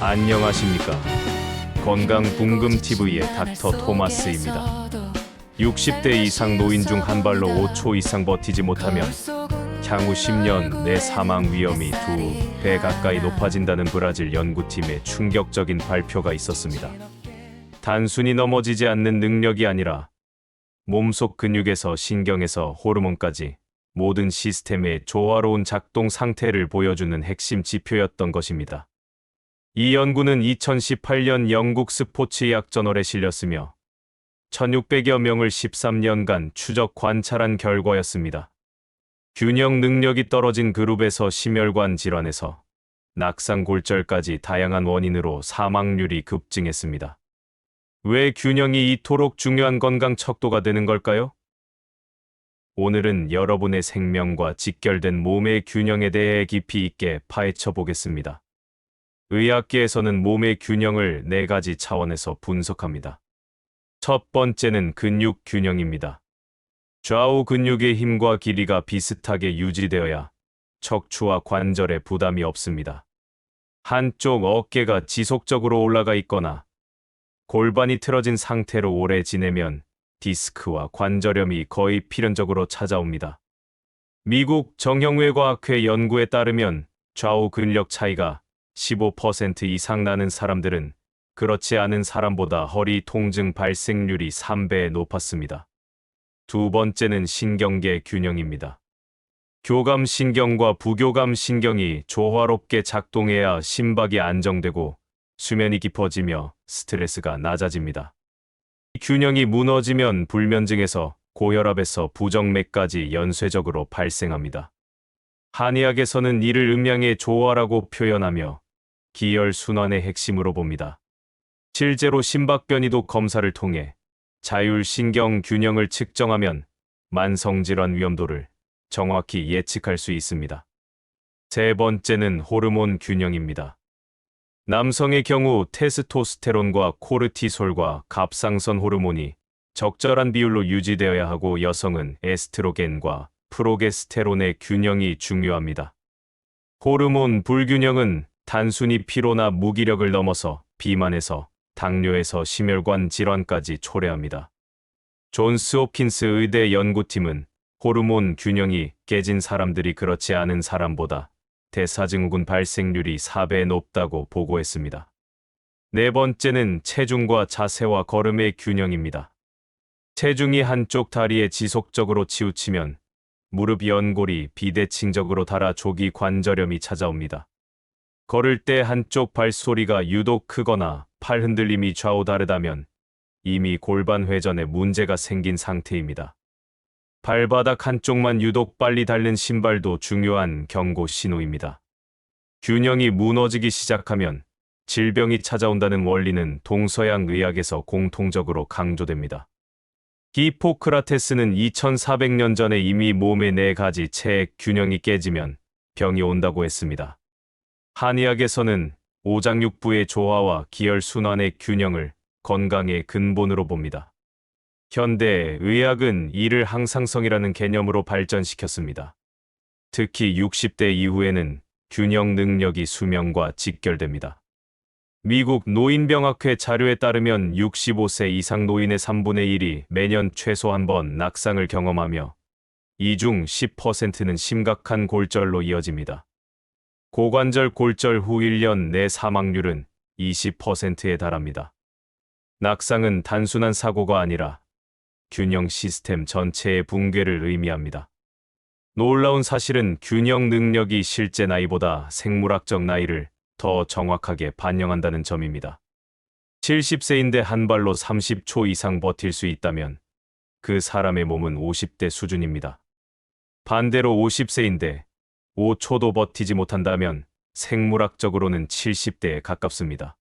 안녕하십니까. 건강궁금TV의 닥터 토마스입니다. 60대 이상 노인 중 한 발로 5초 이상 버티지 못하면 향후 10년 내 사망 위험이 2배 가까이 높아진다는 브라질 연구팀의 충격적인 발표가 있었습니다. 단순히 넘어지지 않는 능력이 아니라 몸속 근육에서 신경에서 호르몬까지 모든 시스템의 조화로운 작동 상태를 보여주는 핵심 지표였던 것입니다. 이 연구는 2018년 영국 스포츠의학 저널에 실렸으며 1600여 명을 13년간 추적 관찰한 결과였습니다. 균형 능력이 떨어진 그룹에서 심혈관 질환에서 낙상골절까지 다양한 원인으로 사망률이 급증했습니다. 왜 균형이 이토록 중요한 건강 척도가 되는 걸까요? 오늘은 여러분의 생명과 직결된 몸의 균형에 대해 깊이 있게 파헤쳐 보겠습니다. 의학계에서는 몸의 균형을 4가지 차원에서 분석합니다. 첫 번째는 근육 균형입니다. 좌우 근육의 힘과 길이가 비슷하게 유지되어야 척추와 관절에 부담이 없습니다. 한쪽 어깨가 지속적으로 올라가 있거나 골반이 틀어진 상태로 오래 지내면 디스크와 관절염이 거의 필연적으로 찾아옵니다. 미국 정형외과학회 연구에 따르면 좌우 근력 차이가 15% 이상 나는 사람들은 그렇지 않은 사람보다 허리 통증 발생률이 3배 높았습니다. 두 번째는 신경계 균형입니다. 교감신경과 부교감신경이 조화롭게 작동해야 심박이 안정되고 수면이 깊어지며 스트레스가 낮아집니다. 이 균형이 무너지면 불면증에서 고혈압에서 부정맥까지 연쇄적으로 발생합니다. 한의학에서는 이를 음양의 조화라고 표현하며 기혈순환의 핵심으로 봅니다. 실제로 심박변이도 검사를 통해 자율신경 균형을 측정하면 만성질환 위험도를 정확히 예측할 수 있습니다. 세 번째는 호르몬 균형입니다. 남성의 경우 테스토스테론과 코르티솔과 갑상선 호르몬이 적절한 비율로 유지되어야 하고 여성은 에스트로겐과 프로게스테론의 균형이 중요합니다. 호르몬 불균형은 단순히 피로나 무기력을 넘어서 비만에서 당뇨에서 심혈관 질환까지 초래합니다. 존스 홉킨스 의대 연구팀은 호르몬 균형이 깨진 사람들이 그렇지 않은 사람보다 대사증후군 발생률이 4배 높다고 보고했습니다. 네 번째는 체중과 자세와 걸음의 균형입니다. 체중이 한쪽 다리에 지속적으로 치우치면 무릎 연골이 비대칭적으로 닳아 조기 관절염이 찾아옵니다. 걸을 때 한쪽 발소리가 유독 크거나 팔 흔들림이 좌우 다르다면 이미 골반 회전에 문제가 생긴 상태입니다. 발바닥 한쪽만 유독 빨리 닳는 신발도 중요한 경고 신호입니다. 균형이 무너지기 시작하면 질병이 찾아온다는 원리는 동서양 의학에서 공통적으로 강조됩니다. 히포크라테스는 2400년 전에 이미 몸의 4가지 체액 균형이 깨지면 병이 온다고 했습니다. 한의학에서는 오장육부의 조화와 기혈순환의 균형을 건강의 근본으로 봅니다. 현대 의학은 이를 항상성이라는 개념으로 발전시켰습니다. 특히 60대 이후에는 균형 능력이 수명과 직결됩니다. 미국 노인병학회 자료에 따르면 65세 이상 노인의 3분의 1이 매년 최소 한 번 낙상을 경험하며 이 중 10%는 심각한 골절로 이어집니다. 고관절 골절 후 1년 내 사망률은 20%에 달합니다. 낙상은 단순한 사고가 아니라 균형 시스템 전체의 붕괴를 의미합니다. 놀라운 사실은 균형 능력이 실제 나이보다 생물학적 나이를 더 정확하게 반영한다는 점입니다. 70세인데 한 발로 30초 이상 버틸 수 있다면 그 사람의 몸은 50대 수준입니다. 반대로 50세인데 5초도 버티지 못한다면 생물학적으로는 70대에 가깝습니다.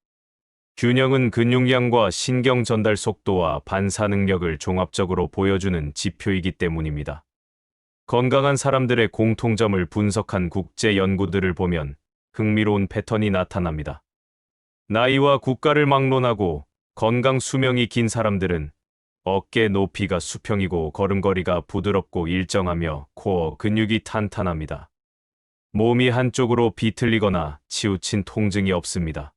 균형은 근육량과 신경 전달 속도와 반사 능력을 종합적으로 보여주는 지표이기 때문입니다. 건강한 사람들의 공통점을 분석한 국제 연구들을 보면 흥미로운 패턴이 나타납니다. 나이와 국가를 막론하고 건강 수명이 긴 사람들은 어깨 높이가 수평이고 걸음걸이가 부드럽고 일정하며 코어 근육이 탄탄합니다. 몸이 한쪽으로 비틀리거나 치우친 통증이 없습니다.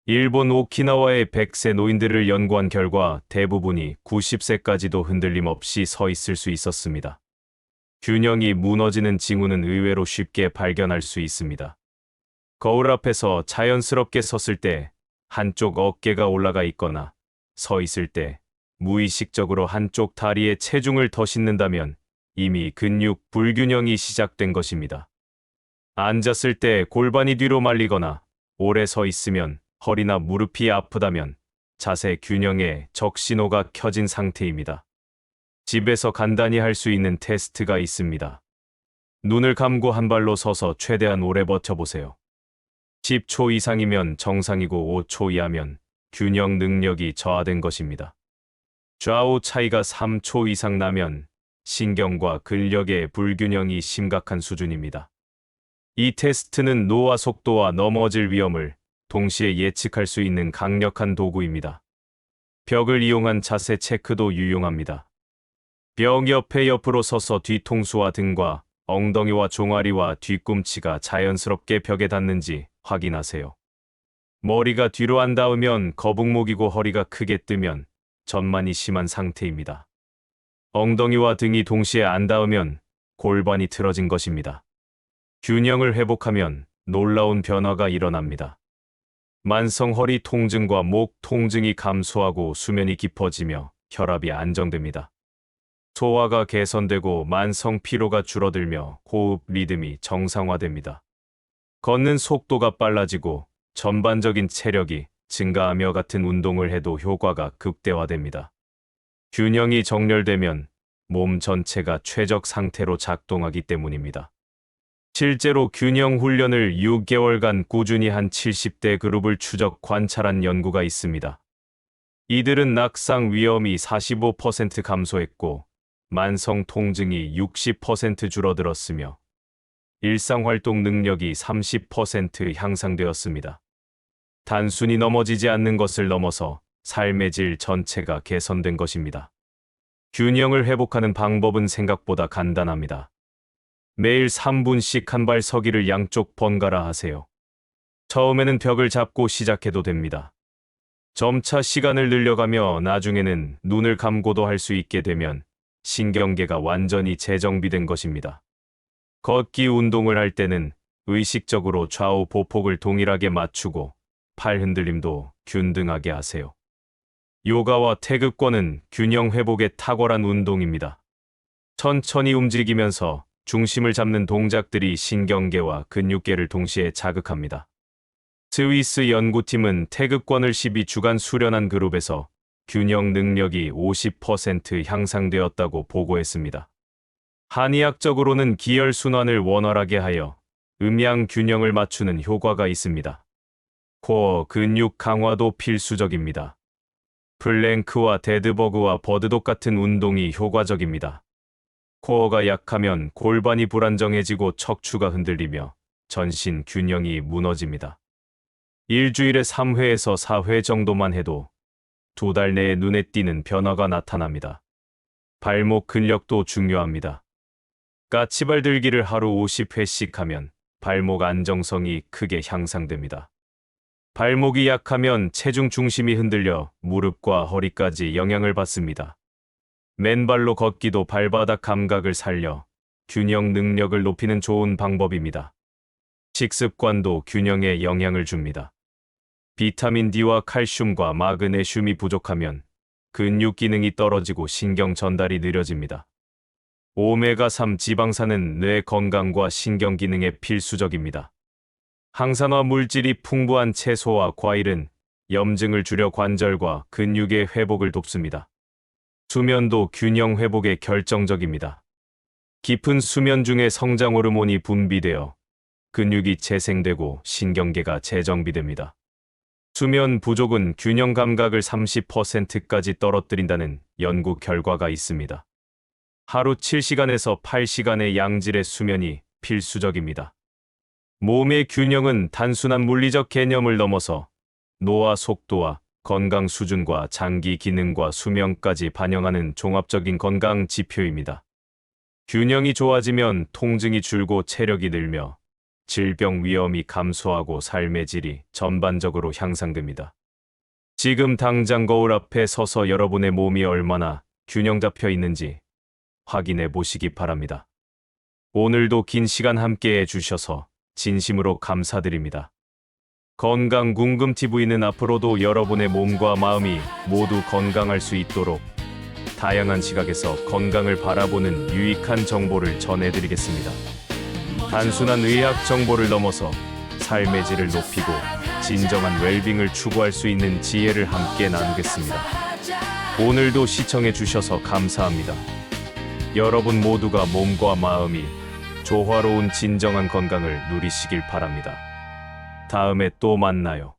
일본 오키나와의 100세 노인들을 연구한 결과 대부분이 90세까지도 흔들림 없이 서 있을 수 있었습니다. 균형이 무너지는 징후는 의외로 쉽게 발견할 수 있습니다. 거울 앞에서 자연스럽게 섰을 때 한쪽 어깨가 올라가 있거나 서 있을 때 무의식적으로 한쪽 다리에 체중을 더 싣는다면 이미 근육 불균형이 시작된 것입니다. 앉았을 때 골반이 뒤로 말리거나 오래 서 있으면 허리나 무릎이 아프다면 자세 균형에 적신호가 켜진 상태입니다. 집에서 간단히 할 수 있는 테스트가 있습니다. 눈을 감고 한 발로 서서 최대한 오래 버텨보세요. 10초 이상이면 정상이고 5초 이하면 균형 능력이 저하된 것입니다. 좌우 차이가 3초 이상 나면 신경과 근력의 불균형이 심각한 수준입니다. 이 테스트는 노화 속도와 넘어질 위험을 동시에 예측할 수 있는 강력한 도구입니다. 벽을 이용한 자세 체크도 유용합니다. 벽 옆에 옆으로 서서 뒤통수와 등과 엉덩이와 종아리와 뒤꿈치가 자연스럽게 벽에 닿는지 확인하세요. 머리가 뒤로 안 닿으면 거북목이고 허리가 크게 뜨면 전만이 심한 상태입니다. 엉덩이와 등이 동시에 안 닿으면 골반이 틀어진 것입니다. 균형을 회복하면 놀라운 변화가 일어납니다. 만성 허리 통증과 목 통증이 감소하고 수면이 깊어지며 혈압이 안정됩니다. 소화가 개선되고 만성 피로가 줄어들며 호흡 리듬이 정상화됩니다. 걷는 속도가 빨라지고 전반적인 체력이 증가하며 같은 운동을 해도 효과가 극대화됩니다. 균형이 정렬되면 몸 전체가 최적 상태로 작동하기 때문입니다. 실제로 균형 훈련을 6개월간 꾸준히 한 70대 그룹을 추적 관찰한 연구가 있습니다. 이들은 낙상 위험이 45% 감소했고 만성 통증이 60% 줄어들었으며 일상활동 능력이 30% 향상되었습니다. 단순히 넘어지지 않는 것을 넘어서 삶의 질 전체가 개선된 것입니다. 균형을 회복하는 방법은 생각보다 간단합니다. 매일 3분씩 한 발 서기를 양쪽 번갈아 하세요. 처음에는 벽을 잡고 시작해도 됩니다. 점차 시간을 늘려가며 나중에는 눈을 감고도 할 수 있게 되면 신경계가 완전히 재정비된 것입니다. 걷기 운동을 할 때는 의식적으로 좌우 보폭을 동일하게 맞추고 팔 흔들림도 균등하게 하세요. 요가와 태극권은 균형 회복에 탁월한 운동입니다. 천천히 움직이면서 중심을 잡는 동작들이 신경계와 근육계를 동시에 자극합니다. 스위스 연구팀은 태극권을 12주간 수련한 그룹에서 균형 능력이 50% 향상되었다고 보고했습니다. 한의학적으로는 기혈순환을 원활하게 하여 음양 균형을 맞추는 효과가 있습니다. 코어 근육 강화도 필수적입니다. 플랭크와 데드버그와 버드독 같은 운동이 효과적입니다. 코어가 약하면 골반이 불안정해지고 척추가 흔들리며 전신 균형이 무너집니다. 일주일에 3회에서 4회 정도만 해도 2달 내에 눈에 띄는 변화가 나타납니다. 발목 근력도 중요합니다. 까치발 들기를 하루 50회씩 하면 발목 안정성이 크게 향상됩니다. 발목이 약하면 체중 중심이 흔들려 무릎과 허리까지 영향을 받습니다. 맨발로 걷기도 발바닥 감각을 살려 균형 능력을 높이는 좋은 방법입니다. 식습관도 균형에 영향을 줍니다. 비타민 D와 칼슘과 마그네슘이 부족하면 근육 기능이 떨어지고 신경 전달이 느려집니다. 오메가3 지방산은 뇌 건강과 신경 기능에 필수적입니다. 항산화 물질이 풍부한 채소와 과일은 염증을 줄여 관절과 근육의 회복을 돕습니다. 수면도 균형 회복에 결정적입니다. 깊은 수면 중에 성장 호르몬이 분비되어 근육이 재생되고 신경계가 재정비됩니다. 수면 부족은 균형 감각을 30%까지 떨어뜨린다는 연구 결과가 있습니다. 하루 7시간에서 8시간의 양질의 수면이 필수적입니다. 몸의 균형은 단순한 물리적 개념을 넘어서 노화 속도와 건강 수준과 장기 기능과 수명까지 반영하는 종합적인 건강 지표입니다. 균형이 좋아지면 통증이 줄고 체력이 늘며 질병 위험이 감소하고 삶의 질이 전반적으로 향상됩니다. 지금 당장 거울 앞에 서서 여러분의 몸이 얼마나 균형 잡혀 있는지 확인해 보시기 바랍니다. 오늘도 긴 시간 함께 해주셔서 진심으로 감사드립니다. 건강 궁금 TV는 앞으로도 여러분의 몸과 마음이 모두 건강할 수 있도록 다양한 시각에서 건강을 바라보는 유익한 정보를 전해드리겠습니다. 단순한 의학 정보를 넘어서 삶의 질을 높이고 진정한 웰빙을 추구할 수 있는 지혜를 함께 나누겠습니다. 오늘도 시청해 주셔서 감사합니다. 여러분 모두가 몸과 마음이 조화로운 진정한 건강을 누리시길 바랍니다. 다음에 또 만나요.